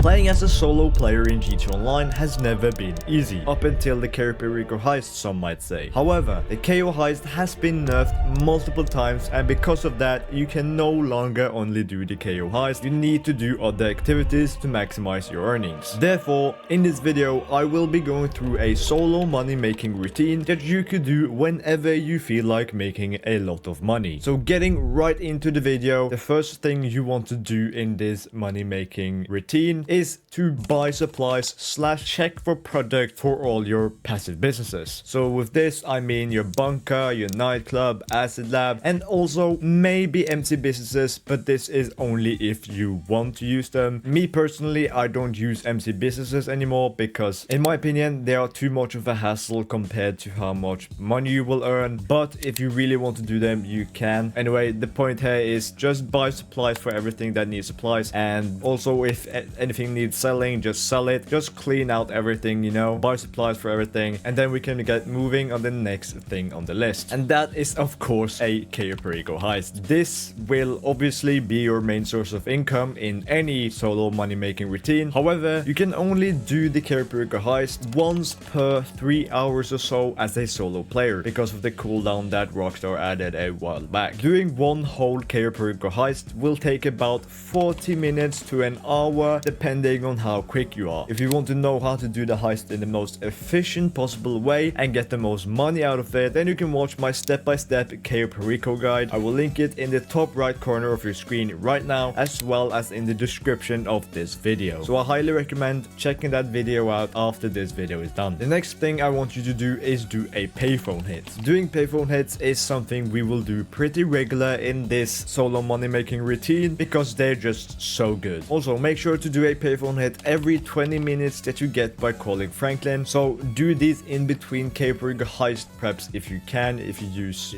Playing as a solo player in GTA Online has never been easy, up until the Cayo Perico heist, some might say. However, the Cayo heist has been nerfed multiple times, and because of that, you can no longer only do the Cayo heist, you need to do other activities to maximize your earnings. Therefore, in this video, I will be going through a solo money making routine that you could do whenever you feel like making a lot of money. So getting right into the video, the first thing you want to do in this money making routine is to buy supplies / check for product for all your passive businesses. So with this, I mean your bunker, your nightclub, acid lab, and also maybe empty businesses, but this is only if you want to use them. Me personally, I don't use empty businesses anymore because in my opinion, they are too much of a hassle compared to how much money you will earn. But if you really want to do them, you can. Anyway, the point here is just buy supplies for everything that needs supplies, and also if anything needs selling, just sell it. Just clean out everything, you know, buy supplies for everything, and then we can get moving on the next thing on the list, and that is of course a Cayo Perico heist. This will obviously be your main source of income in any solo money making routine. However, you can only do the Cayo Perico heist once per 3 hours or so as a solo player because of the cooldown that Rockstar added a while back. Doing one whole Cayo Perico heist will take about 40 minutes to an hour depending on how quick you are. If you want to know how to do the heist in the most efficient possible way and get the most money out of it, then you can watch my step-by-step Cayo Perico guide. I will link it in the top right corner of your screen right now, as well as in the description of this video. So I highly recommend checking that video out after this video is done. The next thing I want you to do is do a payphone hit. Doing payphone hits is something we will do pretty regular in this solo money making routine because they're just so good. Also, make sure to do a payphone hit every 20 minutes that you get by calling Franklin. So do these in between Cayo Perico heist preps if you can, if you use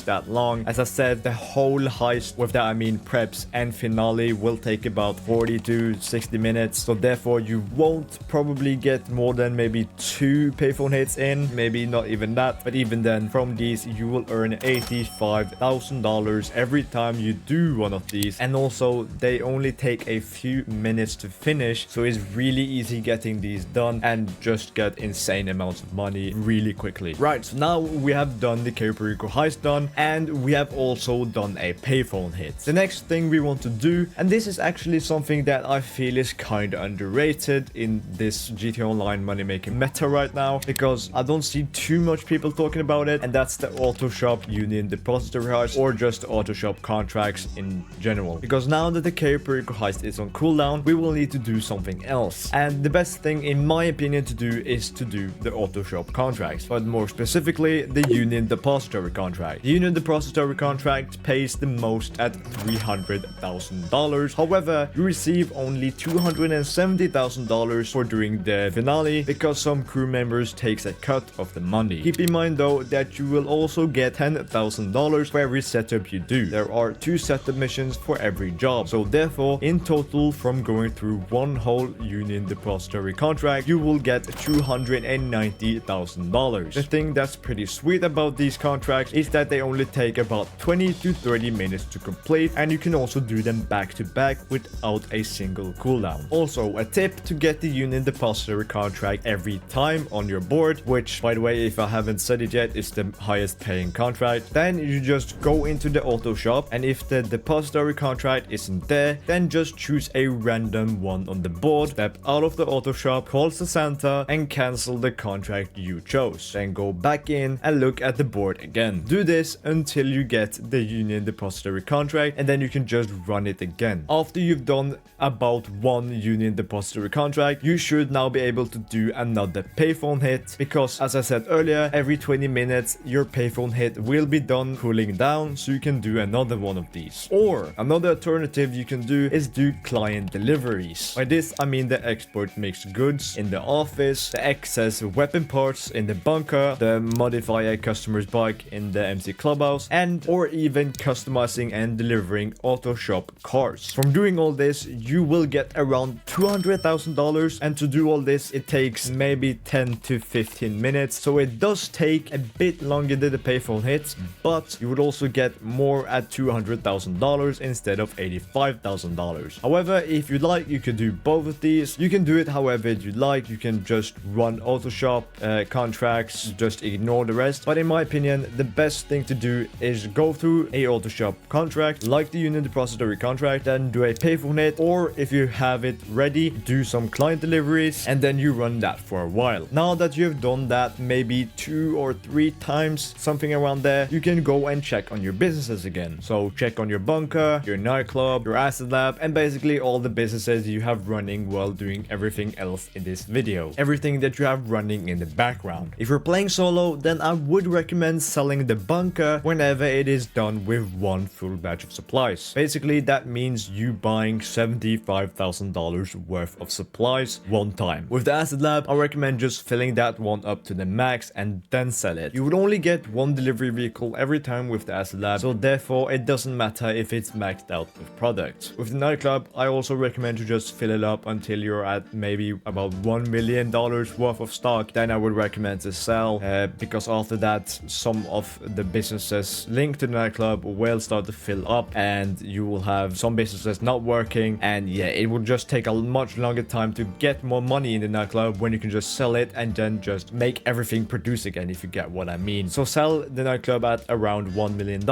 that long. As I said, the whole heist, with that I mean preps and finale, will take about 40 to 60 minutes. So therefore you won't probably get more than maybe 2 payphone hits in, maybe not even that. But even then, from these you will earn $85,000 every time you do one of these, and also they only take a few minutes to finish, so it's really easy getting these done and just get insane amounts of money really quickly. Right, so now we have done the Cayo Perico heist done, and we have also done a payphone hit. The next thing we want to do, and this is actually something that I feel is kind of underrated in this GTA Online money making meta right now, because I don't see too much people talking about it, and that's the auto shop union depository heist, or just auto shop contracts in general. Because now that the Cayo Perico heist is on cooldown, we will need to do something else, and the best thing in my opinion to do is to do the auto shop contracts, but more specifically the union depository contract. The union depository contract pays the most at $300,000. However, you receive only $270,000 for doing the finale because some crew members takes a cut of the money. Keep in mind though that you will also get $10,000 for every setup you do. There are 2 setup missions for every job, so therefore in total from going through one whole union depository contract you will get $290,000. The thing that's pretty sweet about these contracts is that they only take about 20 to 30 minutes to complete, and you can also do them back to back without a single cooldown. Also, a tip to get the union depository contract every time on your board, which by the way, if I haven't said it yet, is the highest paying contract. Then you just go into the auto shop, and if the depository contract isn't there, then just choose a random one on the board, step out of the auto shop, call the Santa, and cancel the contract you chose. Then go back in and look at the board again. Do this until you get the union depository contract, and then you can just run it again. After you've done about 1 union depository contract, you should now be able to do another payphone hit, because as I said earlier, every 20 minutes your payphone hit will be done cooling down, so you can do another one of these. Or another alternative you can do is do client deliveries. By this I mean the export mixed goods in the office, the excess weapon parts in the bunker, the modify a customer's bike in the MC clubhouse, and or even customizing and delivering auto shop cars. From doing all this, you will get around $200,000, and to do all this it takes maybe 10 to 15 minutes, so it does take a bit longer than the payphone hits, but you would also get more at $200,000 instead of $85,000. However, if you like like, you can do both of these. You can do it however you like. You can just run auto shop contracts, just ignore the rest. But in my opinion, the best thing to do is go through a auto shop contract like the Union Depository contract, then do a pay for it, or if you have it ready, do some client deliveries, and then you run that for a while. Now that you've done that maybe 2 or 3 times, something around there, you can go and check on your businesses again. So check on your bunker, your nightclub, your asset lab, and basically all the businesses you have running while doing everything else in this video. Everything that you have running in the background. If you're playing solo, then I would recommend selling the bunker whenever it is done with one full batch of supplies. Basically, that means you buying $75,000 worth of supplies one time. With the asset lab, I recommend just filling that one up to the max and then sell it. You would only get one delivery vehicle every time with the asset lab, so therefore it doesn't matter if it's maxed out with products. With the nightclub, I also recommend to just fill it up until you're at maybe about $1 million worth of stock. Then I would recommend to sell because after that, some of the businesses linked to the nightclub will start to fill up and you will have some businesses not working, and yeah, it will just take a much longer time to get more money in the nightclub when you can just sell it and then just make everything produce again, if you get what I mean. So sell the nightclub at around $1 million,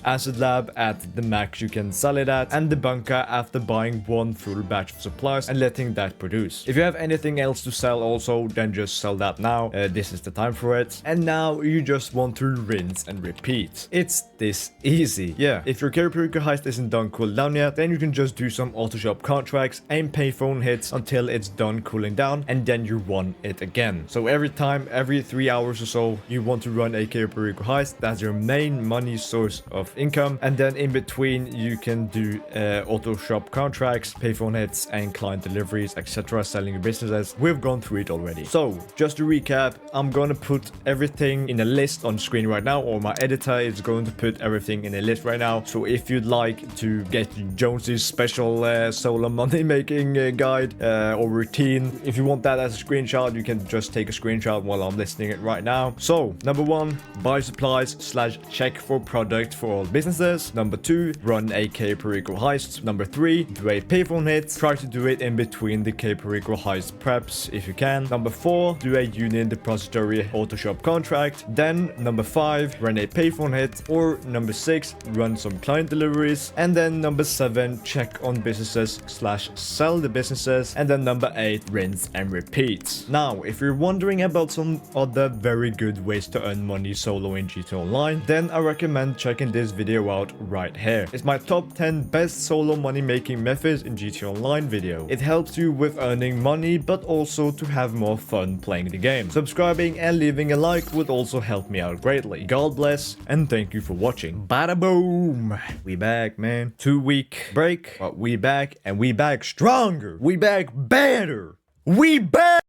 asset lab at the max you can sell it at, and the bunker after buying one full batch of supplies and letting that produce. If you have anything else to sell also, then just sell that now. This is the time for it. And now you just want to rinse and repeat. It's this easy. Yeah, if your Cayo Perico heist isn't done cooled down yet, then you can just do some auto shop contracts and pay phone hits until it's done cooling down, and then you run it again. So every time, every 3 hours or so, you want to run a Cayo Perico heist. That's your main money source of income, and then in between you can do auto shop contracts, pay phone hits, and client deliveries, etc., selling your businesses. We've gone through it already. So just to recap, I'm gonna put everything in a list on screen right now, or my editor is going to put everything in a list right now. So if you'd like to get Jonesy's special solo money making guide or routine, if you want that as a screenshot, you can just take a screenshot while I'm listing it right now. So number 1, buy supplies / check for product for all businesses. Number 2, run a Cayo Perico heist. Number 3, do a payphone hit. Try to do it in between the Cayo Perico heist preps if you can. Number 4, do a Union Depository auto shop contract. Then number 5, run a payphone hit. Or number 6, run some client deliveries. And then number 7, check on businesses / sell the businesses. And then number 8, rinse and repeat. Now, if you're wondering about some other very good ways to earn money solo in GTA Online, then I recommend checking this video out right here. It's my top 10 best solo money making methods in GTA Online video. It helps you with earning money, but also to have more fun playing the game. Subscribing and leaving a like would also help me out greatly. God bless, and thank you for watching. Bada boom! We back, man. 2-week break, but we back, and we back stronger. We back better. We back!